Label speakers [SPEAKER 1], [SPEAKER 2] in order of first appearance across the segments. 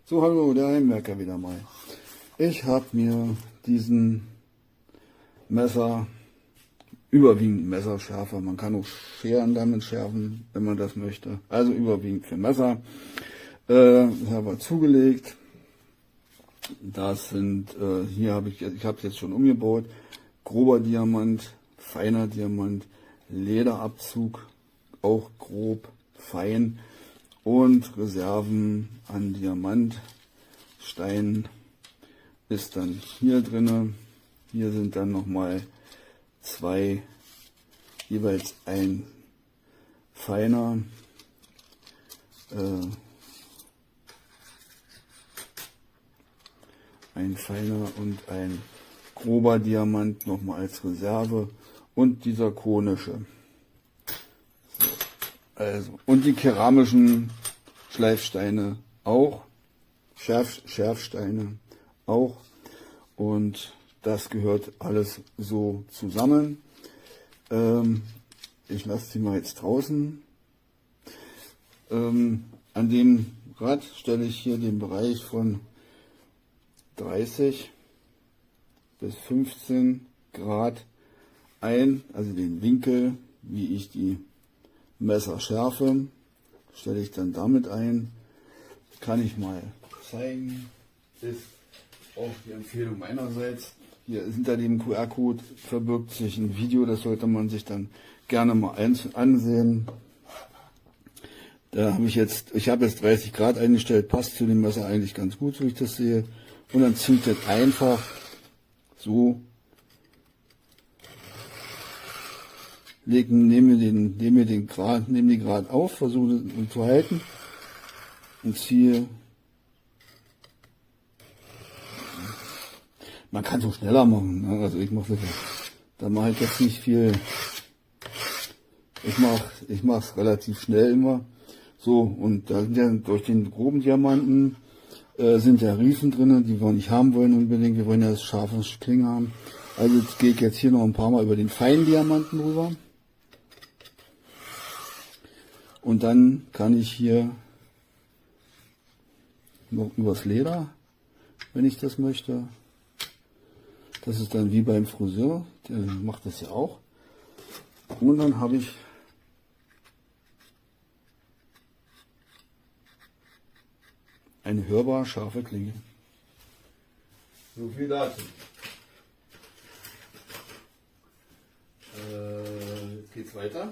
[SPEAKER 1] So, hallo, der Heimwerker wieder mal. Ich habe mir diesen Messer, überwiegend Messerschärfer, man kann auch Scheren damit schärfen, wenn man das möchte. Also überwiegend für Messer. Habe zugelegt. Das sind, hier habe ich habe es jetzt schon umgebaut. Grober Diamant, feiner Diamant, Lederabzug, auch grob, fein. Und Reserven an Diamantstein ist dann hier drinne. Hier sind dann nochmal zwei, jeweils ein feiner, und ein grober Diamant nochmal als Reserve und dieser konische. Also, und die keramischen Schleifsteine auch, Schärfsteine auch, und das gehört alles so zusammen. Ich lasse sie mal jetzt draußen. An dem Rad stelle ich hier den Bereich von 30 bis 15 Grad ein, also den Winkel, wie ich die Messerschärfe, stelle ich dann damit ein. Kann ich mal zeigen. Ist auch die Empfehlung meinerseits. Hier hinter dem QR-Code verbirgt sich ein Video, das sollte man sich dann gerne mal ansehen. Da habe ich jetzt 30 Grad eingestellt, passt zu dem Messer eigentlich ganz gut, so ich das sehe. Und dann zieht das einfach so. Nehme die Grad auf, versuche ihn zu halten und ziehe. Man kann es auch schneller machen, ne? Also ich mache das, da mache ich jetzt nicht viel. Ich mache es relativ schnell immer. So, und da sind ja durch den groben Diamanten sind ja Riefen drin, die wir nicht haben wollen unbedingt. Wir wollen ja das scharfe Klingen haben. Also jetzt gehe ich jetzt hier noch ein paar Mal über den feinen Diamanten rüber. Und dann kann ich hier noch übers Leder, wenn ich das möchte. Das ist dann wie beim Friseur, der macht das ja auch. Und dann habe ich eine hörbar scharfe Klinge. So viel dazu. Jetzt geht's weiter.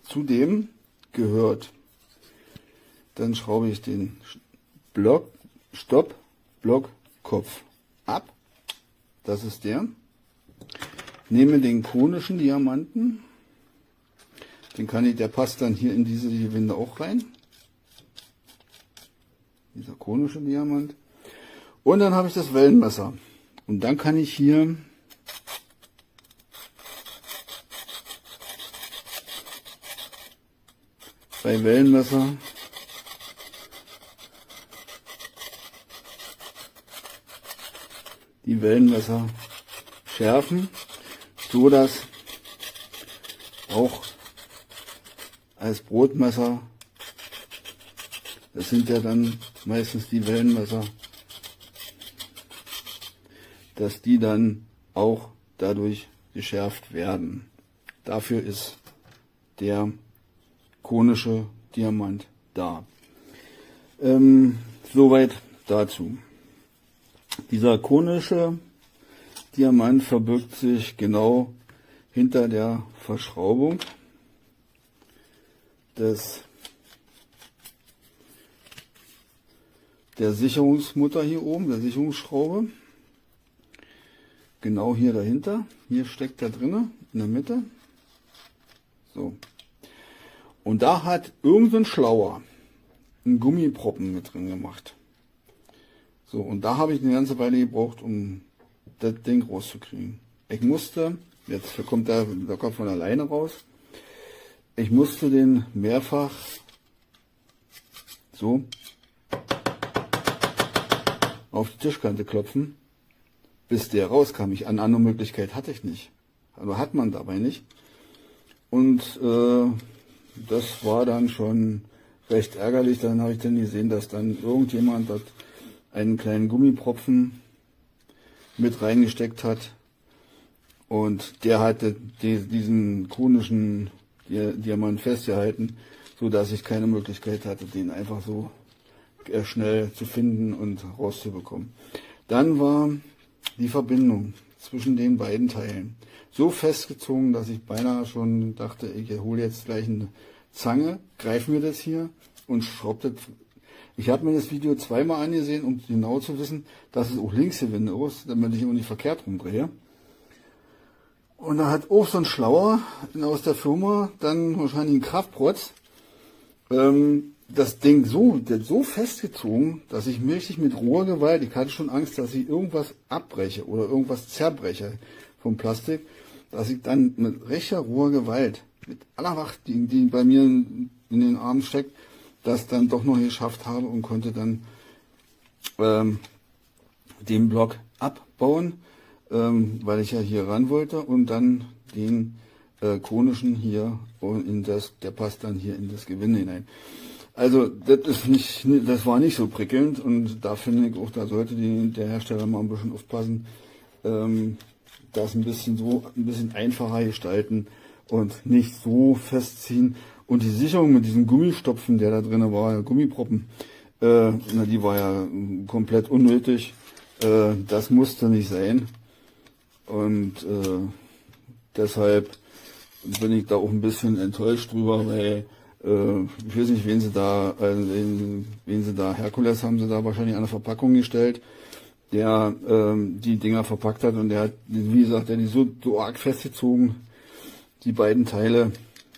[SPEAKER 1] Zudem gehört, dann schraube ich den Stopplockkopf ab. Das ist der. Nehme den konischen Diamanten. Der passt dann hier in diese Winde auch rein. Dieser konische Diamant. Und dann habe ich das Wellenmesser. Und dann kann ich hier bei Wellenmesser die Wellenmesser schärfen, so dass auch als Brotmesser, das sind ja dann meistens die Wellenmesser, dass die dann auch dadurch geschärft werden. Dafür ist der konische Diamant da. Soweit dazu. Dieser konische Diamant verbirgt sich genau hinter der Verschraubung der Sicherungsmutter hier oben, der Sicherungsschraube. Genau hier dahinter. Hier steckt er drinne in der Mitte. So. Und da hat irgendein Schlauer einen Gummiproppen mit drin gemacht. So, und da habe ich eine ganze Weile gebraucht, um das Ding rauszukriegen. Ich musste, jetzt kommt er locker von alleine raus, ich musste den mehrfach so auf die Tischkante klopfen, bis der rauskam. Eine andere Möglichkeit hatte ich nicht. Also hat man dabei nicht. Und das war dann schon recht ärgerlich. Dann habe ich dann gesehen, dass dann irgendjemand dort einen kleinen Gummipropfen mit reingesteckt hat. Und der hatte diesen konischen Diamant festgehalten, so dass ich keine Möglichkeit hatte, den einfach so schnell zu finden und rauszubekommen. Dann war die Verbindung zwischen den beiden Teilen so festgezogen, dass ich beinahe schon dachte, ich hole jetzt gleich eine Zange, greife mir das hier und schraube das. Ich habe mir das Video zweimal angesehen, um genau zu wissen, dass es auch Linksgewinde ist, damit ich immer nicht verkehrt rumdrehe. Und da hat auch so ein Schlauer aus der Firma dann wahrscheinlich einen Kraftprotz das Ding so festgezogen, dass ich mir richtig mit roher Gewalt, ich hatte schon Angst, dass ich irgendwas abbreche oder irgendwas zerbreche vom Plastik, dass ich dann mit rechter roher Gewalt, mit aller Macht, die bei mir in den Armen steckt, das dann doch noch geschafft habe und konnte dann den Block abbauen, weil ich ja hier ran wollte und dann den konischen hier in der passt dann hier in das Gewinde hinein. Also das war nicht so prickelnd und da finde ich auch, da sollte der Hersteller mal ein bisschen aufpassen, das ein bisschen einfacher gestalten und nicht so festziehen. Und die Sicherung mit diesem Gummistopfen, der da drin war, Gummiproppen, die war ja komplett unnötig. Das musste nicht sein. Und deshalb bin ich da auch ein bisschen enttäuscht drüber, weil ich weiß nicht, wen sie da, Herkules haben sie da wahrscheinlich an der Verpackung gestellt, der die Dinger verpackt hat und der hat, wie gesagt, der hat die so arg festgezogen, die beiden Teile,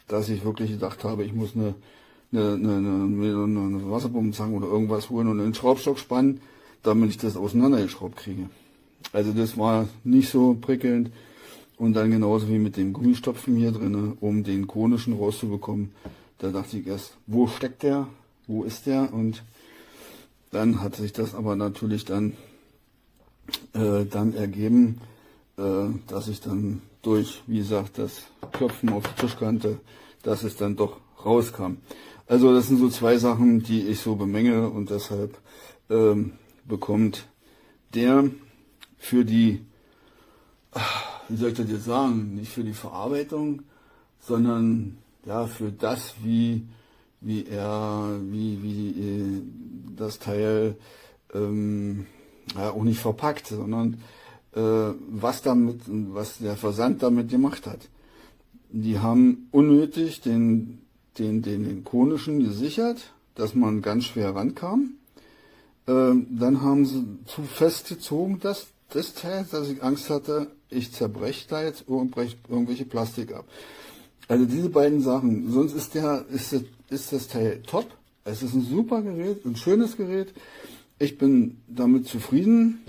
[SPEAKER 1] dass ich wirklich gedacht habe, ich muss eine Wasserpumpenzange oder irgendwas holen und einen Schraubstock spannen, damit ich das auseinandergeschraubt kriege. Also das war nicht so prickelnd. Und dann genauso wie mit dem Gummistopfen hier drin, um den konischen rauszubekommen. Da dachte ich erst, wo steckt der? Wo ist der? Und dann hat sich das aber natürlich dann ergeben, dass ich dann durch, wie gesagt, das Klopfen auf die Tischkante, dass es dann doch rauskam. Also das sind so zwei Sachen, die ich so bemängele und deshalb bekommt der für die, wie soll ich das jetzt sagen, nicht für die Verarbeitung, sondern ja für das, wie das Teil auch nicht verpackt, sondern was der Versand damit gemacht hat. Die haben unnötig den konischen gesichert, dass man ganz schwer rankam. Dann haben sie zu festgezogen, dass das Teil, dass ich Angst hatte, ich zerbreche da jetzt irgendwelche Plastik ab. Also diese beiden Sachen, sonst ist das Teil top. Es ist ein super Gerät, ein schönes Gerät. Ich bin damit zufrieden.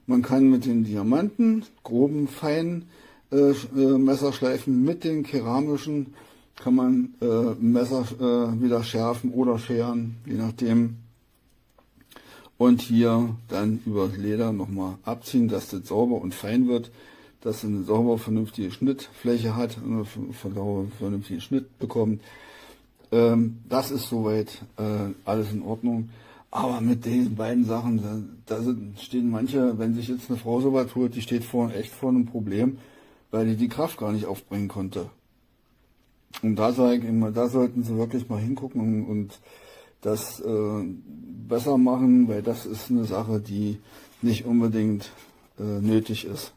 [SPEAKER 1] Man kann mit den Diamanten, groben, feinen Messerschleifen, mit den keramischen kann man Messer wieder schärfen oder scheren, je nachdem. Und hier dann über das Leder nochmal abziehen, dass das sauber und fein wird, dass es eine sauber vernünftige Schnittfläche hat, einen vernünftigen Schnitt bekommt. Das ist soweit alles in Ordnung. Aber mit den beiden Sachen, da stehen manche, wenn sich jetzt eine Frau so weit holt, die steht echt vor einem Problem, weil die Kraft gar nicht aufbringen konnte. Und da sage ich immer, da sollten sie wirklich mal hingucken und das besser machen, weil das ist eine Sache, die nicht unbedingt nötig ist,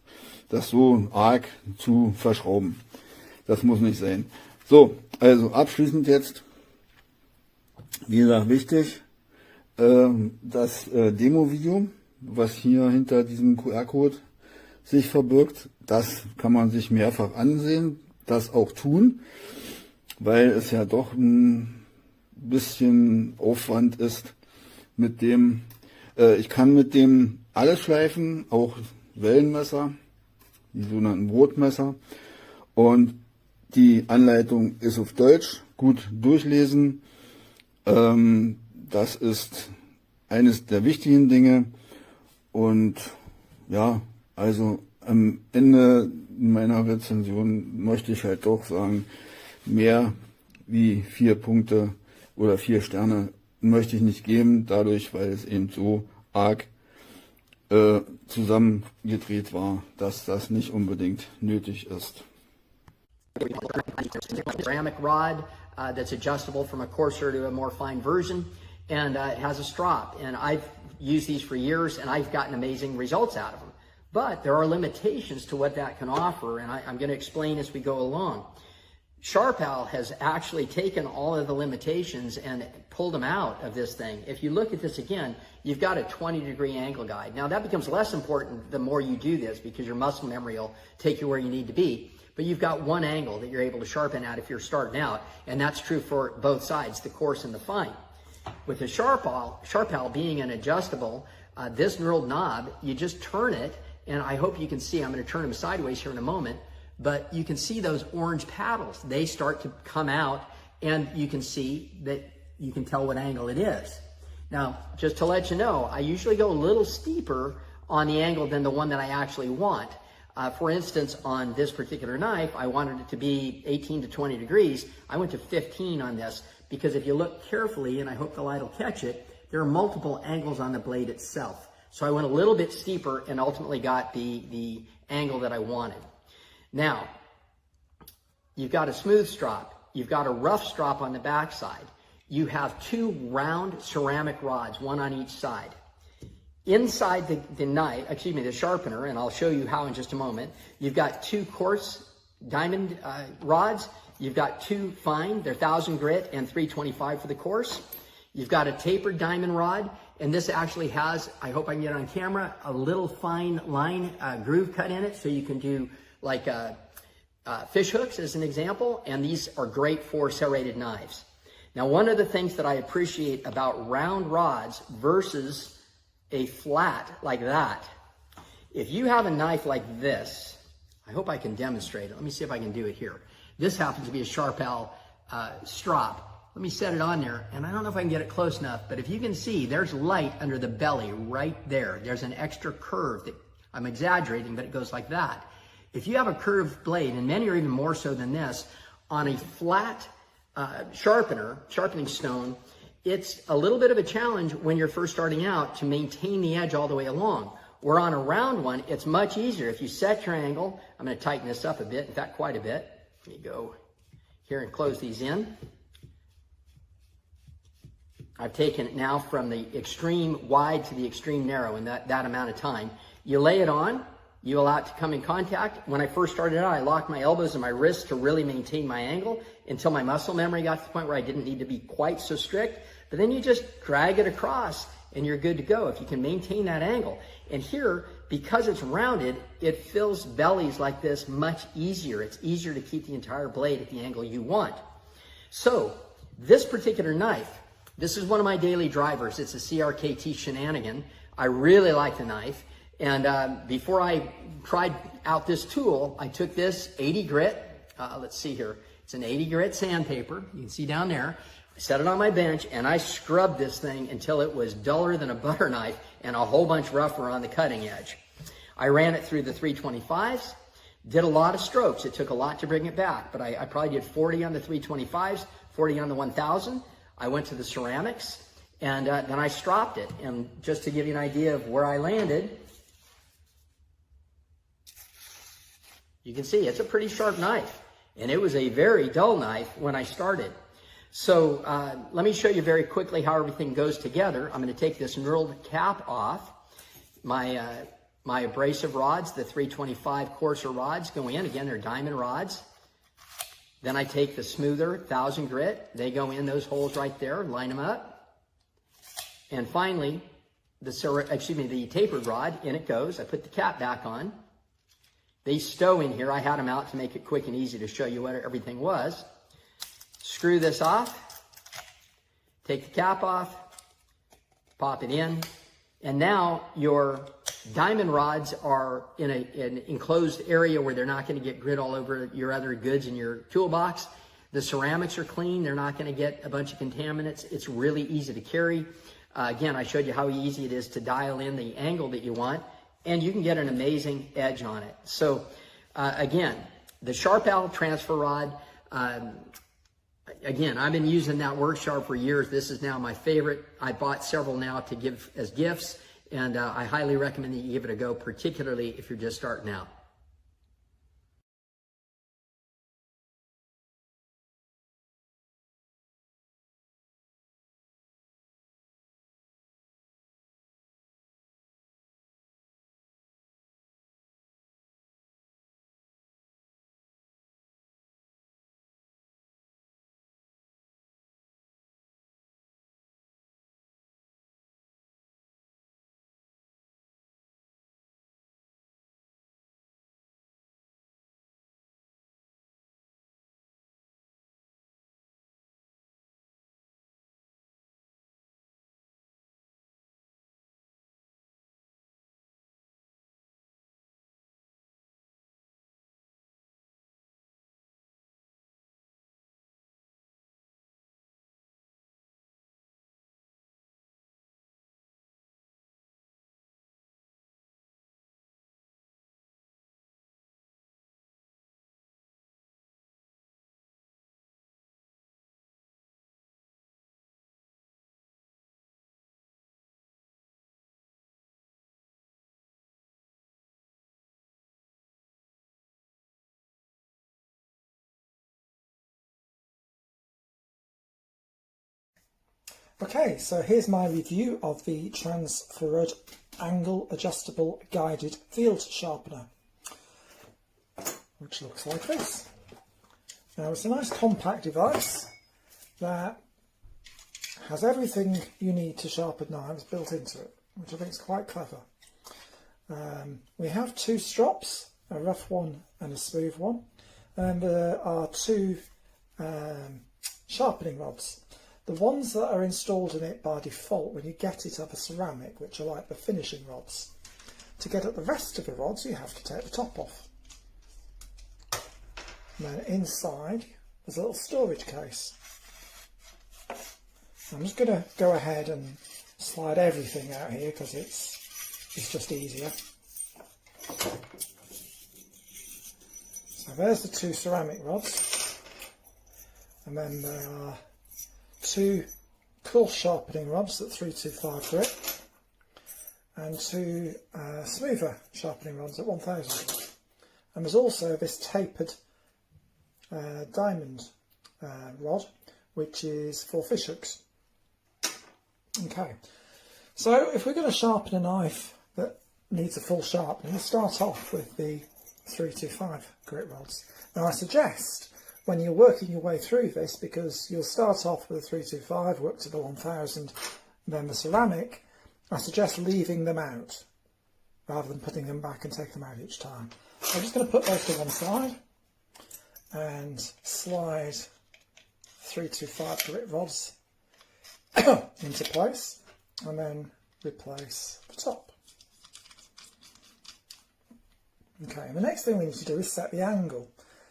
[SPEAKER 1] das so arg zu verschrauben. Das muss nicht sein. So, also abschließend jetzt, wie gesagt, wichtig, das Demo-Video, was hier hinter diesem QR-Code sich verbirgt, das kann man sich mehrfach ansehen, das auch tun, weil es ja doch ein bisschen Aufwand ist mit dem, ich kann mit dem alles schleifen, auch Wellenmesser, die sogenannten Brotmesser, und die Anleitung ist auf Deutsch, gut durchlesen. Das ist eines der wichtigen Dinge und ja, also am Ende meiner Rezension möchte ich halt doch sagen, mehr wie 4 Punkte oder 4 Sterne möchte ich nicht geben, dadurch, weil es eben so arg zusammengedreht war, dass das nicht unbedingt nötig ist.
[SPEAKER 2] Ceramic rod that's adjustable from a coarser to a more fine version, and it has a strop. And I've used these for years, and I've gotten amazing results out of them. But there are limitations to what that can offer, and I'm going to explain as we go along. SHARPAL has actually taken all of the limitations and pulled them out of this thing. If you look at this again, you've got a 20-degree angle guide. Now that becomes less important the more you do this, because your muscle memory will take you where you need to be. But you've got one angle that you're able to sharpen at if you're starting out, and that's true for both sides, the coarse and the fine. With the SHARPAL being an adjustable, this knurled knob, you just turn it, and I hope you can see, I'm going to turn them sideways here in a moment, but you can see those orange paddles. They start to come out, and you can see that you can tell what angle it is. Now, just to let you know, I usually go a little steeper on the angle than the one that I actually want. For instance, on this particular knife, I wanted it to be 18 to 20 degrees. I went to 15 on this, because if you look carefully, and I hope the light will catch it, there are multiple angles on the blade itself. So I went a little bit steeper and ultimately got the angle that I wanted. Now, you've got a smooth strop. You've got a rough strop on the backside. You have 2 round ceramic rods, one on each side. Inside the knife, the sharpener, and I'll show you how in just a moment, you've got 2 coarse diamond rods. You've got 2 fine, they're 1,000 grit and 325 for the coarse. You've got a tapered diamond rod, and this actually has, I hope I can get it on camera, a little fine line groove cut in it, so you can do like fish hooks as an example, and these are great for serrated knives. Now, one of the things that I appreciate about round rods versus a flat like that, if you have a knife like this, I hope I can demonstrate it. Let me see if I can do it here. This happens to be a SHARPAL strop. Let me set it on there, and I don't know if I can get it close enough, but if you can see, there's light under the belly right there. There's an extra curve that I'm exaggerating, but it goes like that. If you have a curved blade, and many are even more so than this, on a flat sharpening stone, it's a little bit of a challenge when you're first starting out to maintain the edge all the way along. Where on a round one, it's much easier. If you set your angle, I'm going to tighten this up a bit, in fact, quite a bit. Let me go here and close these in. I've taken it now from the extreme wide to the extreme narrow in that amount of time. You lay it on, you allow it to come in contact. When I first started out, I locked my elbows and my wrists to really maintain my angle until my muscle memory got to the point where I didn't need to be quite so strict. But then you just drag it across and you're good to go if you can maintain that angle. And here, because it's rounded, it fills bellies like this much easier. It's easier to keep the entire blade at the angle you want. So this particular knife, this is one of my daily drivers. It's a CRKT Shenanigan. I really like the knife. And before I tried out this tool, I took this 80 grit. Let's see here. It's an 80 grit sandpaper. You can see down there. I set it on my bench and I scrubbed this thing until it was duller than a butter knife and a whole bunch rougher on the cutting edge. I ran it through the 325s, did a lot of strokes. It took a lot to bring it back, but I probably did 40 on the 325s, 40 on the 1000. I went to the ceramics and then I stropped it. And just to give you an idea of where I landed, you can see it's a pretty sharp knife, and it was a very dull knife when I started. So let me show you very quickly how everything goes together. I'm going to take this knurled cap off. My abrasive rods, the 325 coarser rods, go in. Again, they're diamond rods. Then I take the smoother 1000 grit. They go in those holes right there, line them up. And finally, the tapered rod, in it goes. I put the cap back on. They stow in here. I had them out to make it quick and easy to show you what everything was. Screw this off, take the cap off, pop it in, and now your diamond rods are in an enclosed area where they're not going to get grit all over your other goods in your toolbox. The ceramics are clean. They're not going to get a bunch of contaminants. It's really easy to carry. Again, I showed you how easy it is to dial in the angle that you want, and you can get an amazing edge on it. So again, the SHARPAL transfer rod, again, I've been using that word sharp for years. This is now my favorite. I bought several now to give as gifts, and I highly recommend that you give it a go, particularly if you're just starting out.
[SPEAKER 3] Okay, so here's my review of the TRANSFOROD Angle Adjustable Guided Field Sharpener, which looks like this. Now, it's a nice compact device that has everything you need to sharpen knives built into it, which I think is quite clever. We have two strops, a rough one and a smooth one, and there are two sharpening rods. The ones that are installed in it by default when you get it are the ceramic, which are like the finishing rods. To get at the rest of the rods, you have to take the top off. And then inside there's a little storage case. I'm just going to go ahead and slide everything out here because it's just easier. So there's the two ceramic rods, and then there are two coarse sharpening rods at 325 grit and two smoother sharpening rods at 1000. And there's also this tapered diamond rod, which is for fish hooks. Okay, so if we're going to sharpen a knife that needs a full sharpening, we'll start off with the 325 grit rods. Now, I suggest when you're working your way through this, because you'll start off with a 325, work to the 1000, and then the ceramic, I suggest leaving them out rather than putting them back and taking them out each time. I'm just going to put those to one side and slide 325 grit rods into place, and then replace the top. Okay, and the next thing we need to do is set the angle.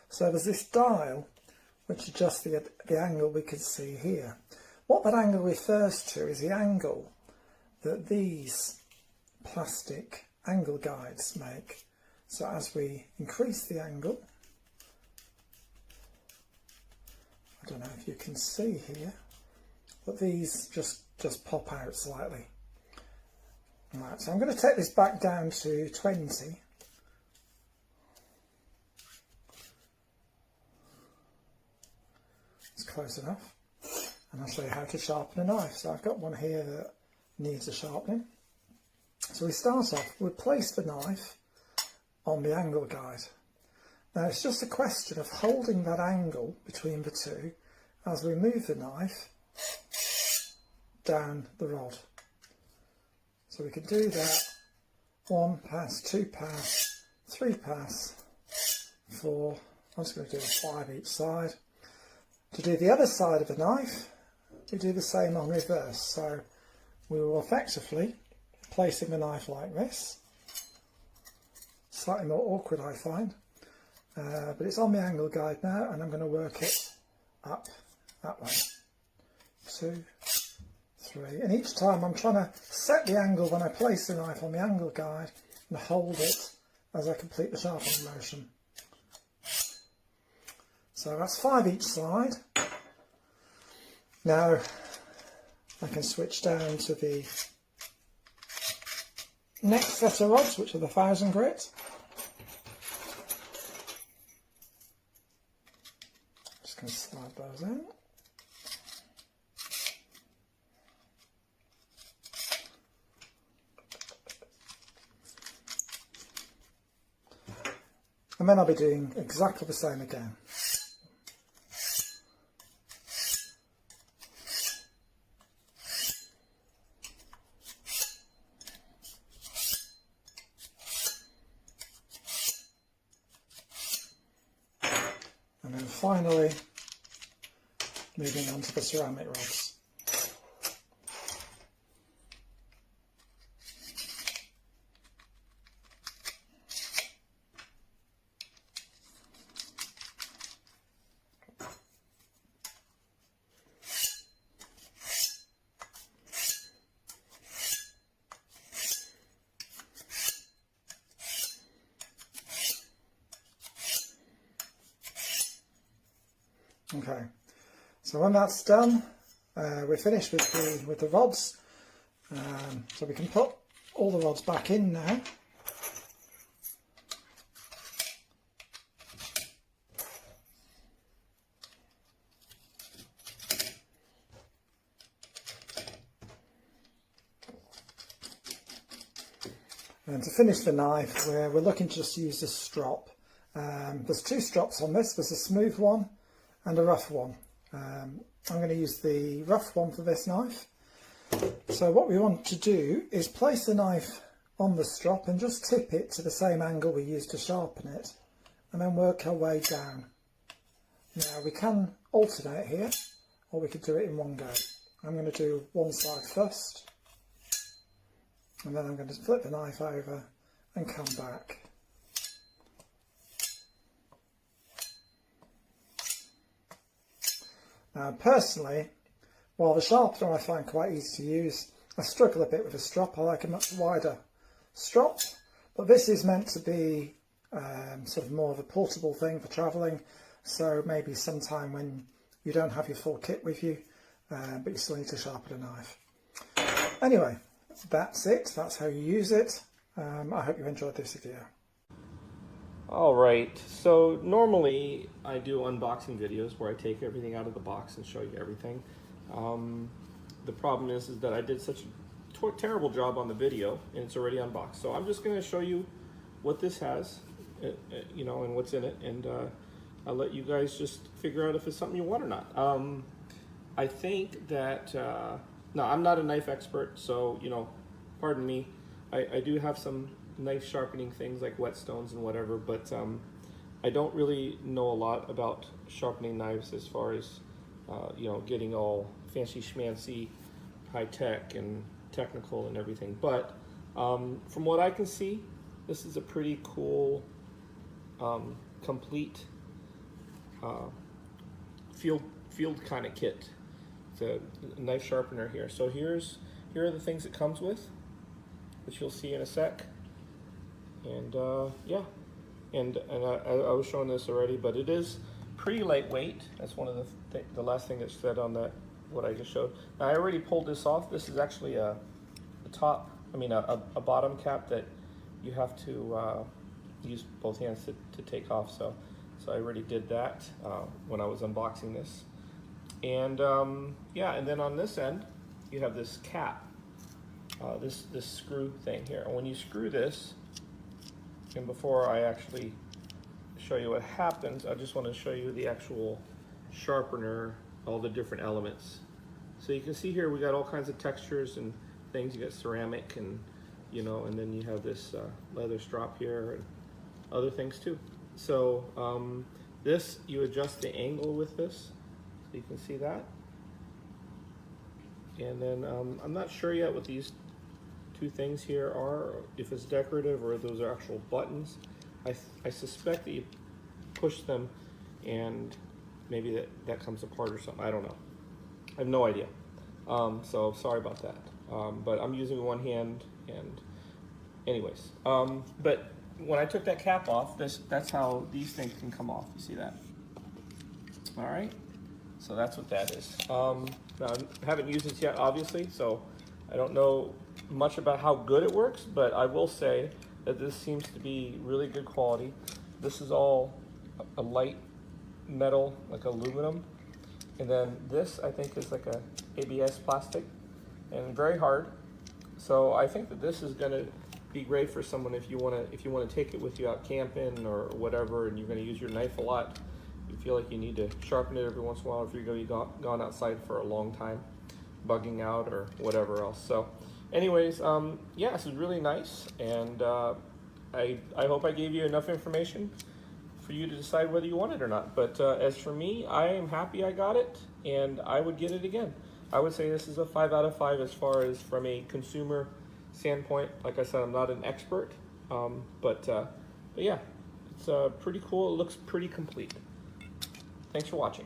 [SPEAKER 3] So there's this dial which adjusts the angle we can see here. What that angle refers to is the angle that these plastic angle guides make. So as we increase the angle, I don't know if you can see here, but these just pop out slightly. Right, so I'm going to take this back down to 20. It's close enough, and I'll show you how to sharpen a knife. So I've got one here that needs a sharpening. So we start off, we place the knife on the angle guide. Now it's just a question of holding that angle between the two as we move the knife down the rod. So we can do that 1 pass, 2 pass, 3 pass, 4, I'm just going to do 5 each side. To do the other side of the knife, we do the same on reverse. So we will effectively placing the knife like this. Slightly more awkward, I find, but it's on the angle guide now, and I'm going to work it up that way. 2, 3, and each time I'm trying to set the angle when I place the knife on the angle guide and hold it as I complete the sharpening motion. So that's 5 each side, Now I can switch down to the next set of rods, which are the 1000 grit. Just going to slide those in. And then I'll be doing exactly the same again. And then finally moving on to the ceramic rods. Okay, so when that's done, we're finished with the rods. So we can put all the rods back in now. And to finish the knife, we're looking to just use this strop. There's two strops on this. There's a smooth one and a rough one. I'm going to use the rough one for this knife. So what we want to do is place the knife on the strop and just tip it to the same angle we used to sharpen it, and then work our way down. Now we can alternate here, or we could do it in one go. I'm going to do one side first, and then I'm going to flip the knife over and come back. Now personally, while the sharpener I find quite easy to use, I struggle a bit with the strop. I like a much wider strop, but this is meant to be sort of more of a portable thing for travelling, so maybe sometime when you don't have your full kit with you, but you still need to sharpen a knife. Anyway, that's it. That's how you use it. I hope you enjoyed this video.
[SPEAKER 4] Alright, so normally I do unboxing videos where I take everything out of the box and show you everything. The problem is that I did such a terrible job on the video and it's already unboxed. So I'm just going to show you what this has, you know, and what's in it, and I'll let you guys just figure out if it's something you want or not. I think that, no, I'm not a knife expert, so, you know, pardon me. I do have some knife sharpening things like whetstones and whatever, but I don't really know a lot about sharpening knives as far as you know, getting all fancy schmancy, high tech and technical and everything. But from what I can see, this is a pretty cool, complete field kind of kit. It's a knife sharpener here. So here are the things it comes with, which you'll see in a sec. And yeah, and I was showing this already, but it is pretty lightweight. That's one of the last thing that's said on that, what I just showed. Now I already pulled this off. This is actually a top, I mean a bottom cap that you have to use both hands to take off. So I already did that when I was unboxing this. And yeah, and then on this end you have this cap, this screw thing here. And when you screw this, and before I actually show you what happens, I just want to show you the actual sharpener, all the different elements. So you can see here we got all kinds of textures and things. You got ceramic, and you know, and then you have this leather strap here and other things too. So this, you adjust the angle with this, so you can see that. And then I'm not sure yet what these two things here are, if it's decorative or those are actual buttons. I suspect that you push them and maybe that comes apart or something. I don't know. I have no idea. So sorry about that. But I'm using one hand, and anyways. But when I took that cap off, that's how these things can come off. You see that? All right. So that's what that is. Now, I haven't used this yet, obviously, so I don't know much about how good it works, but I will say that this seems to be really good quality. This is all a light metal, like aluminum, and then this I think is like a ABS plastic and very hard. So I think that this is going to be great for someone if you want to take it with you out camping or whatever, and you're going to use your knife a lot. You feel like you need to sharpen it every once in a while if you're going to be gone outside for a long time, bugging out or whatever else. So anyways, yeah, this is really nice, and I hope I gave you enough information for you to decide whether you want it or not. But as for me, I am happy I got it, and I would get it again. I would say this is a 5 out of 5 as far as from a consumer standpoint. Like I said, I'm not an expert, but yeah, it's pretty cool. It looks pretty complete. Thanks for watching.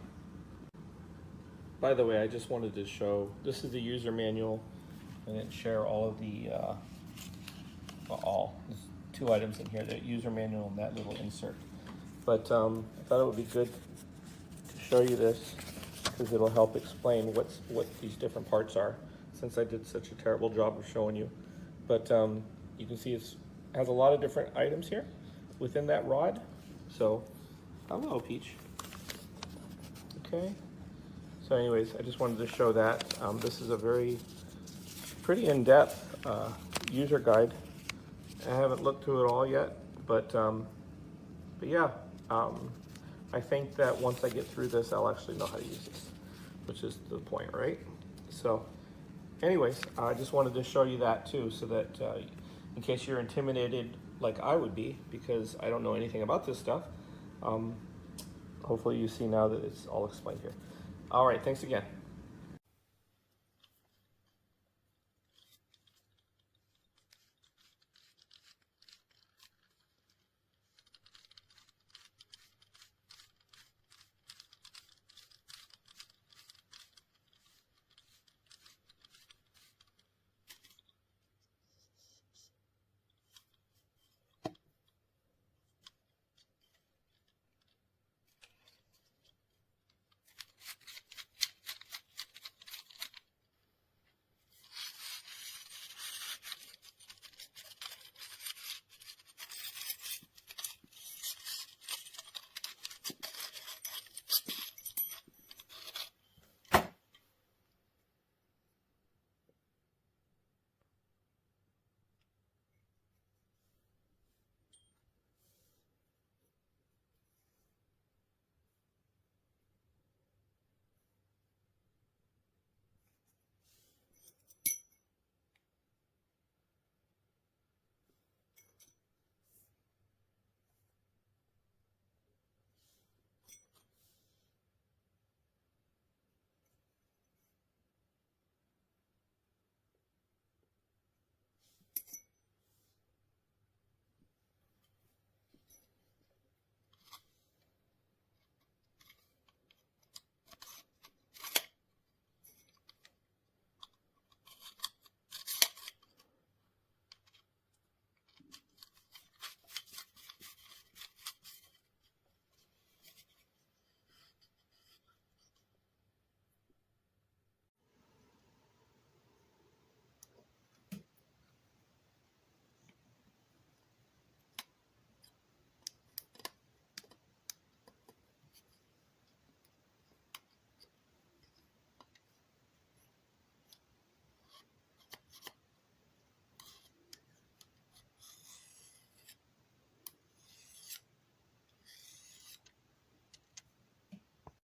[SPEAKER 4] By the way, I just wanted to show, this is the user manual, and then share all of the, there's 2 items in here, the user manual and that little insert. But I thought it would be good to show you this, because it'll help explain what these different parts are, since I did such a terrible job of showing you. But you can see it has a lot of different items here within that rod. So, hello, Peach. Okay. So anyways, I just wanted to show that. This is a pretty in-depth user guide. I haven't looked through it all yet, but yeah, I think that once I get through this, I'll actually know how to use this, which is the point, right? So anyways, I just wanted to show you that too, so that in case you're intimidated like I would be, because I don't know anything about this stuff, hopefully you see now that it's all explained here. All right, thanks again.